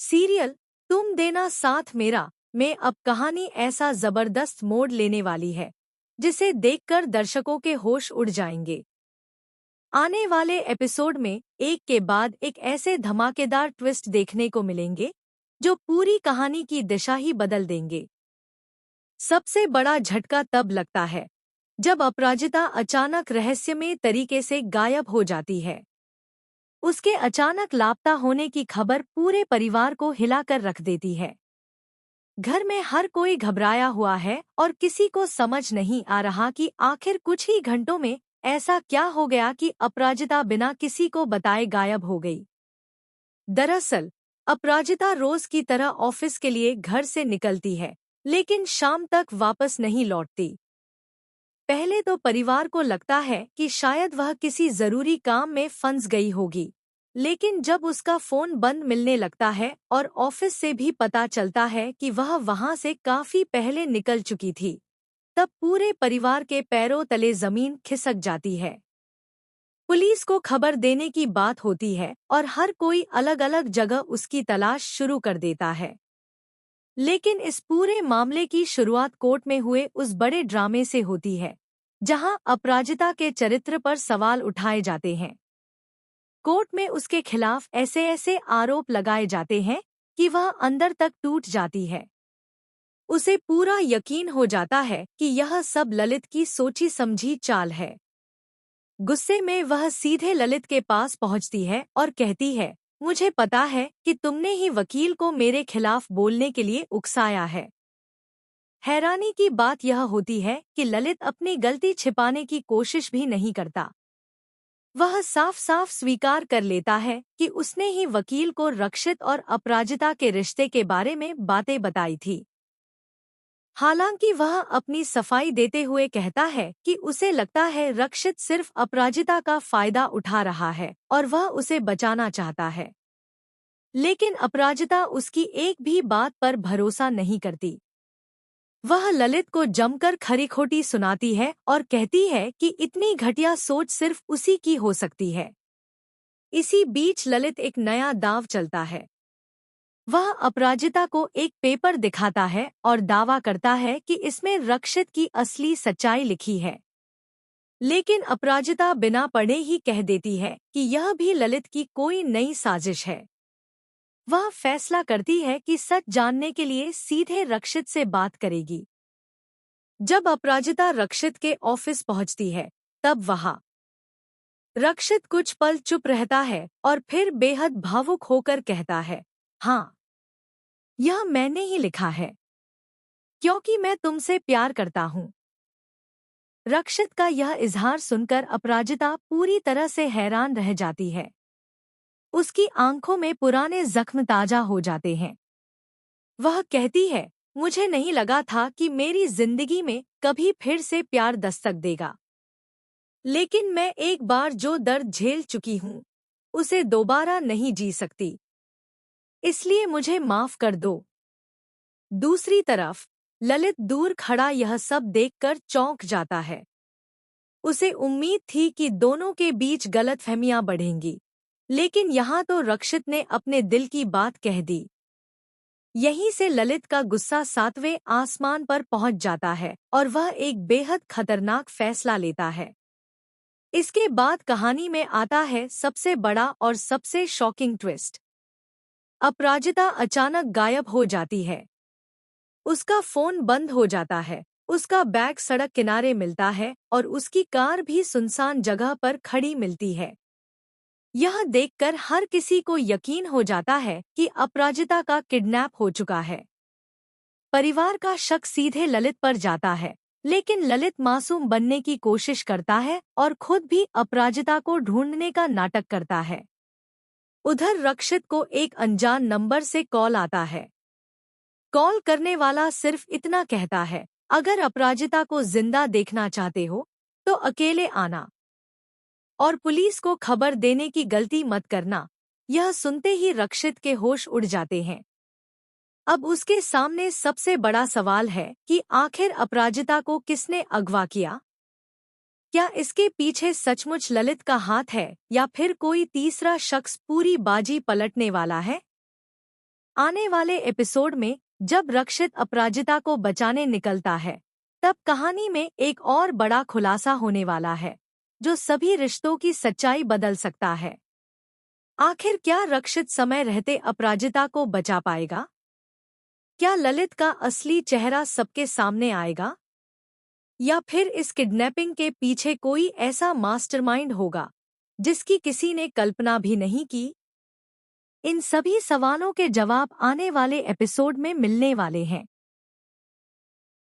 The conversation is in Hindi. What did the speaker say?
सीरियल तुम देना साथ मेरा में अब कहानी ऐसा जबरदस्त मोड़ लेने वाली है जिसे देखकर दर्शकों के होश उड़ जाएंगे। आने वाले एपिसोड में एक के बाद एक ऐसे धमाकेदार ट्विस्ट देखने को मिलेंगे जो पूरी कहानी की दिशा ही बदल देंगे। सबसे बड़ा झटका तब लगता है जब अपराजिता अचानक रहस्यमय तरीके से गायब हो जाती है। उसके अचानक लापता होने की खबर पूरे परिवार को हिलाकर रख देती है। घर में हर कोई घबराया हुआ है और किसी को समझ नहीं आ रहा कि आखिर कुछ ही घंटों में ऐसा क्या हो गया कि अपराजिता बिना किसी को बताए गायब हो गई। दरअसल अपराजिता रोज की तरह ऑफिस के लिए घर से निकलती है, लेकिन शाम तक वापस नहीं लौटती। पहले तो परिवार को लगता है कि शायद वह किसी जरूरी काम में फंस गई होगी, लेकिन जब उसका फोन बंद मिलने लगता है और ऑफिस से भी पता चलता है कि वह वहां से काफी पहले निकल चुकी थी, तब पूरे परिवार के पैरों तले जमीन खिसक जाती है। पुलिस को खबर देने की बात होती है और हर कोई अलग अलग जगह उसकी तलाश शुरू कर देता है। लेकिन इस पूरे मामले की शुरुआत कोर्ट में हुए उस बड़े ड्रामे से होती है जहां अपराजिता के चरित्र पर सवाल उठाए जाते हैं। कोर्ट में उसके खिलाफ ऐसे ऐसे आरोप लगाए जाते हैं कि वह अंदर तक टूट जाती है। उसे पूरा यकीन हो जाता है कि यह सब ललित की सोची समझी चाल है। गुस्से में वह सीधे ललित के पास पहुंचती है और कहती है, मुझे पता है कि तुमने ही वकील को मेरे खिलाफ बोलने के लिए उकसाया है। हैरानी की बात यह होती है कि ललित अपनी गलती छिपाने की कोशिश भी नहीं करता। वह साफ साफ स्वीकार कर लेता है कि उसने ही वकील को रक्षित और अपराजिता के रिश्ते के बारे में बातें बताई थी। हालांकि वह अपनी सफाई देते हुए कहता है कि उसे लगता है रक्षित सिर्फ अपराजिता का फायदा उठा रहा है और वह उसे बचाना चाहता है। लेकिन अपराजिता उसकी एक भी बात पर भरोसा नहीं करती। वह ललित को जमकर खरी खोटी सुनाती है और कहती है कि इतनी घटिया सोच सिर्फ उसी की हो सकती है। इसी बीच ललित एक नया दांव चलता है। वह अपराजिता को एक पेपर दिखाता है और दावा करता है कि इसमें रक्षित की असली सच्चाई लिखी है। लेकिन अपराजिता बिना पढ़े ही कह देती है कि यह भी ललित की कोई नई साजिश है। वह फैसला करती है कि सच जानने के लिए सीधे रक्षित से बात करेगी। जब अपराजिता रक्षित के ऑफिस पहुंचती है, तब वहां रक्षित कुछ पल चुप रहता है और फिर बेहद भावुक होकर कहता है, हाँ, यह मैंने ही लिखा है, क्योंकि मैं तुमसे प्यार करता हूँ। रक्षित का यह इजहार सुनकर अपराजिता पूरी तरह से हैरान रह जाती है। उसकी आंखों में पुराने जख्म ताजा हो जाते हैं। वह कहती है, मुझे नहीं लगा था कि मेरी जिंदगी में कभी फिर से प्यार दस्तक देगा। लेकिन मैं एक बार जो दर्द झेल चुकी हूँ, उसे दोबारा नहीं जी सकती। इसलिए मुझे माफ कर दो। दूसरी तरफ ललित दूर खड़ा यह सब देखकर चौंक जाता है। उसे उम्मीद थी कि दोनों के बीच गलतफहमियां बढ़ेंगी, लेकिन यहाँ तो रक्षित ने अपने दिल की बात कह दी। यहीं से ललित का गुस्सा 7वें आसमान पर पहुंच जाता है और वह एक बेहद खतरनाक फैसला लेता है। इसके बाद कहानी में आता है सबसे बड़ा और सबसे शॉकिंग ट्विस्ट। अपराजिता अचानक गायब हो जाती है। उसका फोन बंद हो जाता है, उसका बैग सड़क किनारे मिलता है और उसकी कार भी सुनसान जगह पर खड़ी मिलती है। यह देखकर हर किसी को यकीन हो जाता है कि अपराजिता का किडनैप हो चुका है। परिवार का शक सीधे ललित पर जाता है, लेकिन ललित मासूम बनने की कोशिश करता है और खुद भी अपराजिता को ढूंढने का नाटक करता है। उधर रक्षित को एक अनजान नंबर से कॉल आता है। कॉल करने वाला सिर्फ इतना कहता है, अगर अपराजिता को जिंदा देखना चाहते हो तो अकेले आना और पुलिस को खबर देने की गलती मत करना। यह सुनते ही रक्षित के होश उड़ जाते हैं। अब उसके सामने सबसे बड़ा सवाल है कि आखिर अपराजिता को किसने अगवा किया। क्या इसके पीछे सचमुच ललित का हाथ है या फिर कोई तीसरा शख्स पूरी बाजी पलटने वाला है? आने वाले एपिसोड में जब रक्षित अपराजिता को बचाने निकलता है, तब कहानी में एक और बड़ा खुलासा होने वाला है, जो सभी रिश्तों की सच्चाई बदल सकता है। आखिर क्या रक्षित समय रहते अपराजिता को बचा पाएगा? क्या ललित का असली चेहरा सबके सामने आएगा? या फिर इस किडनैपिंग के पीछे कोई ऐसा मास्टरमाइंड होगा जिसकी किसी ने कल्पना भी नहीं की? इन सभी सवालों के जवाब आने वाले एपिसोड में मिलने वाले हैं।